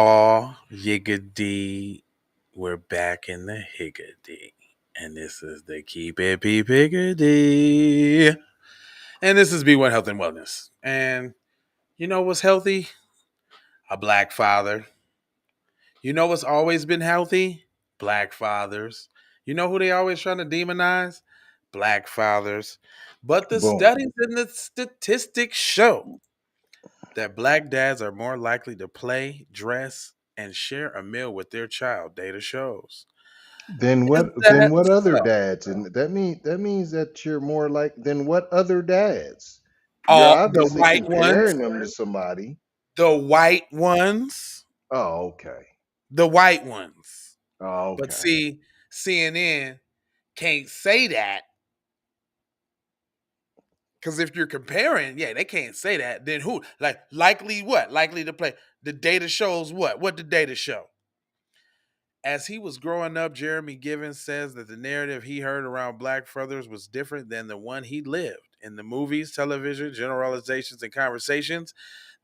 All yiggity, we're back in the higgity. And this is the Keep It P Piggity. And this is B1 Health and Wellness. And you know what's healthy? A black father. You know what's always been healthy? Black fathers. You know who they always trying to demonize? Black fathers. But the Boom. studies and the statistics show that black dads are more likely to play, dress, and share a meal with their child, data shows. Then Is what? that Then what other so? dads? And that means that you're more like. Then what other dads? You're All the obviously white ones, comparing them to somebody. the white ones, Oh, okay. the white ones. Oh, But okay. see, CNN can't say that because if you're comparing, yeah, they can't say that. Then who? Like, likely what? Likely to play. The data shows what? What did data show? As he was growing up, Jeremy Givens says that the narrative he heard around black fathers was different than the one he lived. In the movies, television, generalizations, and conversations,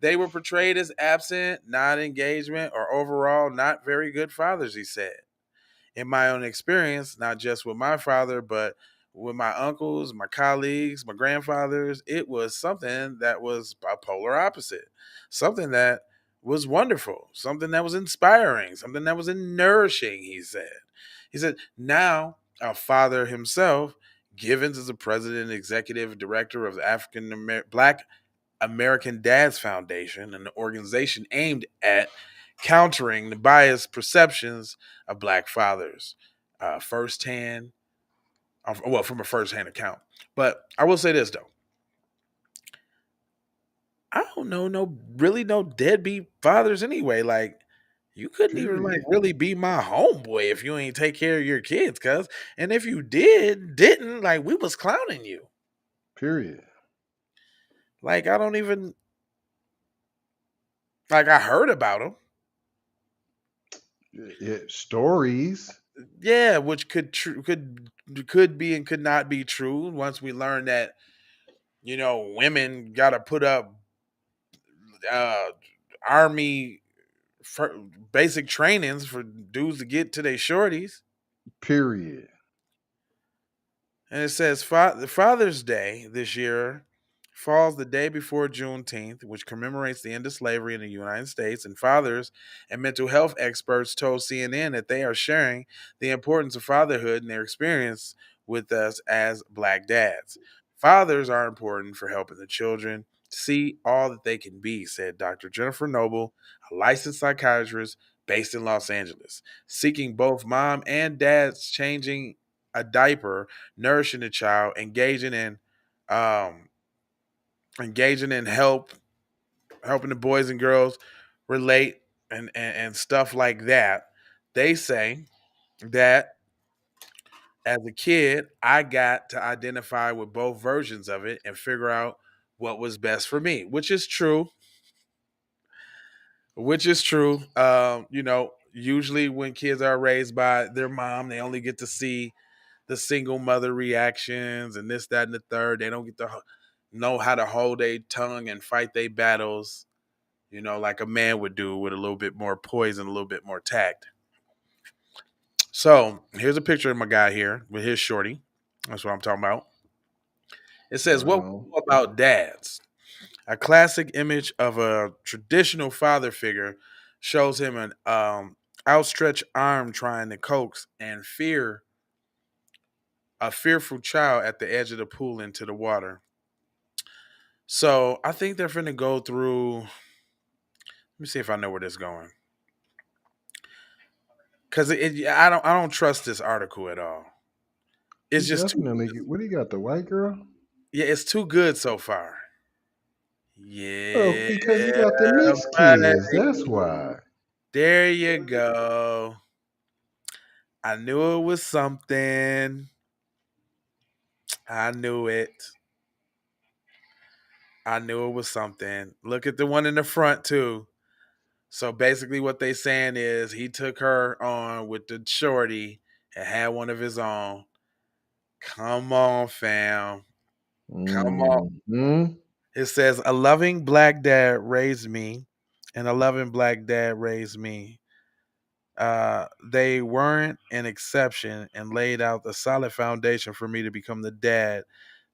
they were portrayed as absent, not engagement, or overall not very good fathers, he said. In my own experience, not just with my father, but with my uncles, my colleagues, my grandfathers, it was something that was a polar opposite. Something that was wonderful, something that was inspiring, something that was nourishing, he said. He said, now our father himself, Givens is a president and executive director of the Black American Dads Foundation, an organization aimed at countering the biased perceptions of black fathers, firsthand, well, from a firsthand account. But I will say this though, I don't know no deadbeat fathers anyway. Like you couldn't even like Period. really be my homeboy if you ain't take care of your kids, cuz. And if you didn't, like we was clowning you. Period. Like I don't even like I heard about them. Stories. Yeah, which could be and could not be true. Once we learn that women got to put up uh, army for basic trainings for dudes to get to their shorties. Period. And it says Father's Day this year falls the day before Juneteenth, which commemorates the end of slavery in the United States. And fathers and mental health experts told CNN that they are sharing the importance of fatherhood and their experience with us as black dads. Fathers are important for helping the children see all that they can be, said Dr. Jennifer Noble, a licensed psychiatrist based in Los Angeles, seeking both mom and dad's changing a diaper, nourishing the child, um, engaging in helping the boys and girls relate and stuff like that. They say that as a kid, I got to identify with both versions of it and figure out what was best for me, which is true. Which is true. Usually when kids are raised by their mom, they only get to see the single mother reactions and this, that, and the third. They don't get to know how to hold their tongue and fight their battles, like a man would do with a little bit more poise and a little bit more tact. So here's a picture of my guy here with his shorty. That's what I'm talking about. It says, Right what on. about dads? A classic image of a traditional father figure shows him an outstretched arm trying to coax and a fearful child at the edge of the pool into the water. So I think they're finna go through. Let me see if I know where this is going. Cause I don't trust this article at all. You It's just too definitely get. What do you got? The white girl? yeah, it's too good so far. Oh, Yeah, because you got the mixed kids. That's buddy. why. There you go. I knew it was something. I knew it. I knew it was something. Look at the one in the front too. So basically, what they saying is he took her on with the shorty and had one of his own. Come on, fam. Come on. Hmm. It says a loving black dad raised me and a loving black dad raised me. They weren't an exception and laid out a solid foundation for me to become the dad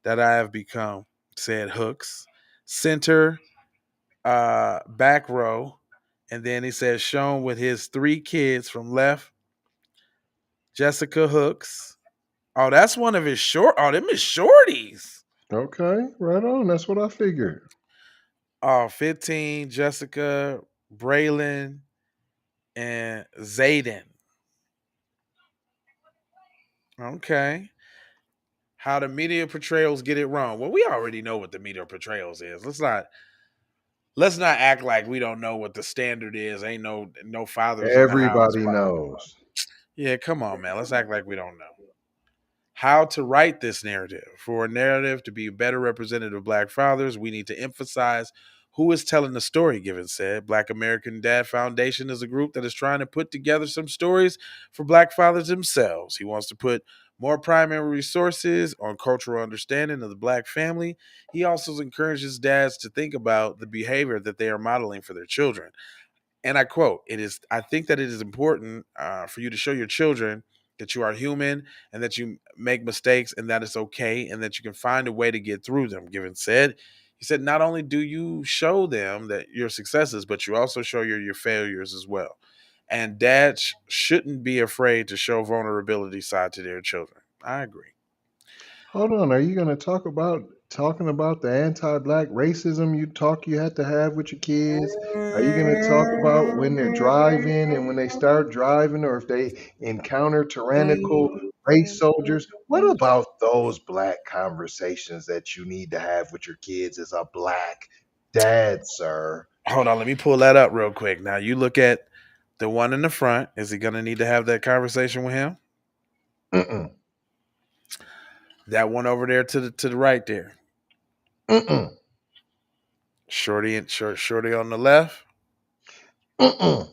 that I have become, said Hooks. Center, back row. And then he says, shown with his three kids from left, Jessica Hooks. Oh, that's one of his short. Oh, them is shorties. Okay, right on. That's what I figured. Oh, 15, Jessica, Braylon, and Zayden. Okay. How the media portrayals get it wrong. Well, we already know what the media portrayals is. Let's not act like we don't know what the standard is. Ain't no fathers in the house. Everybody knows. Yeah, come on, man. Let's act like we don't know. How to write this narrative. For a narrative to be better representative of Black fathers, we need to emphasize who is telling the story, Given said. Black American Dad Foundation is a group that is trying to put together some stories for Black fathers themselves. He wants to put more primary resources on cultural understanding of the Black family. He also encourages dads to think about the behavior that they are modeling for their children. And I quote, "It is. I think that it is important for you to show your children that you are human and that you make mistakes and that it's okay and that you can find a way to get through them." Given said, he said, "Not only do you show them that your successes, but you also show your failures as well. And dads shouldn't be afraid to show vulnerability side to their children." I agree. Hold on. Are you going to talking about the anti-black racism you had to have with your kids? Are you going to talk about when they're driving and when they start driving, or if they encounter tyrannical race soldiers? What about those black conversations that you need to have with your kids as a black dad, sir? Hold on, let me pull that up real quick. Now you look at the one in the front. Is he going to need to have that conversation with him? Mm-mm. That one over there to the right there. Mm-mm. Shorty on the left. Mm-mm.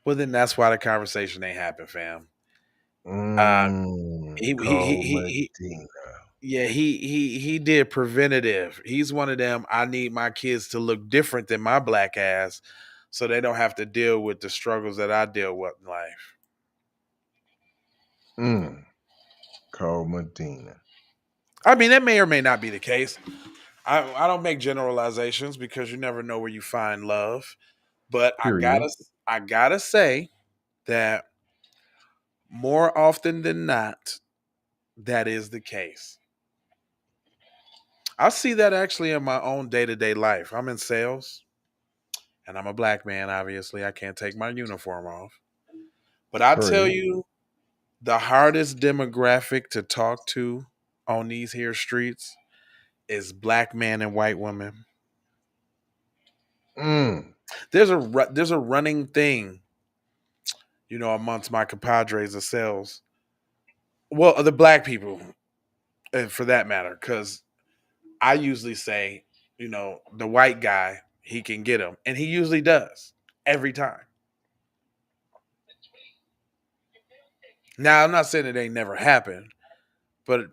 Well, then that's why the conversation ain't happen, fam. Uh, Cold he Medina. yeah, he did preventative. He's one of them. I need my kids to look different than my black ass, so they don't have to deal with the struggles that I deal with in life. Mm. Cold Medina. I mean, that may or may not be the case. I don't make generalizations because you never know where you find love. But Period. I gotta say that more often than not, that is the case. I see that actually in my own day to day life. I'm in sales and I'm a black man, obviously. I can't take my uniform off. But I tell Period. you, the hardest demographic to talk to on these here streets is black men and white women. Mm. There's a running thing, amongst my compadres of sales. Well, the black people, for that matter, because I usually say, the white guy, he can get him. And he usually does every time. Now, I'm not saying it ain't never happened, but,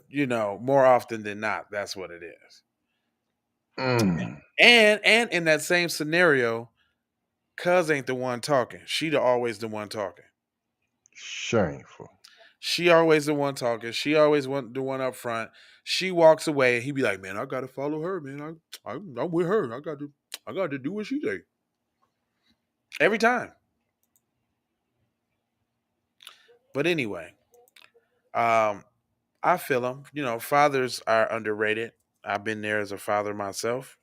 more often than not, that's what it is. Mm. And in that same scenario, cuz ain't the one talking. Always the one talking. Shameful. She always the one talking. She always the one up front. She walks away and he be like, "Man, I gotta follow her, man. I'm with her. I got to do what she say." Every time. But anyway, um, I feel them. Fathers are underrated. I've been there as a father myself.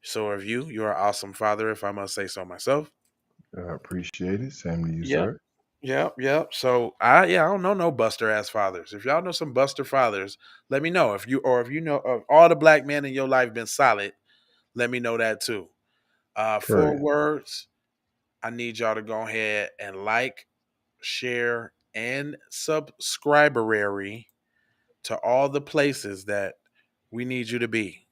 So have you. You're an awesome father, if I must say so myself. I appreciate it. Same to you, Yep. sir. Yep. So I don't know no buster ass fathers. If y'all know some buster fathers, let me know. If you know of all the black men in your life been solid, let me know that too. Four Period. words. I need y'all to go ahead and like, share, and subscriberary to all the places that we need you to be.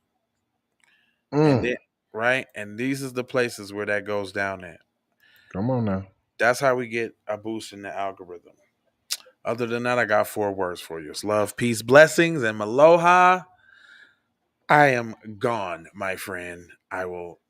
And then Mm. right? And these is the places where that goes down at. Come on now. That's how we get a boost in the algorithm. Other than that, I got four words for you. It's love, peace, blessings, and aloha. I am gone, my friend. I will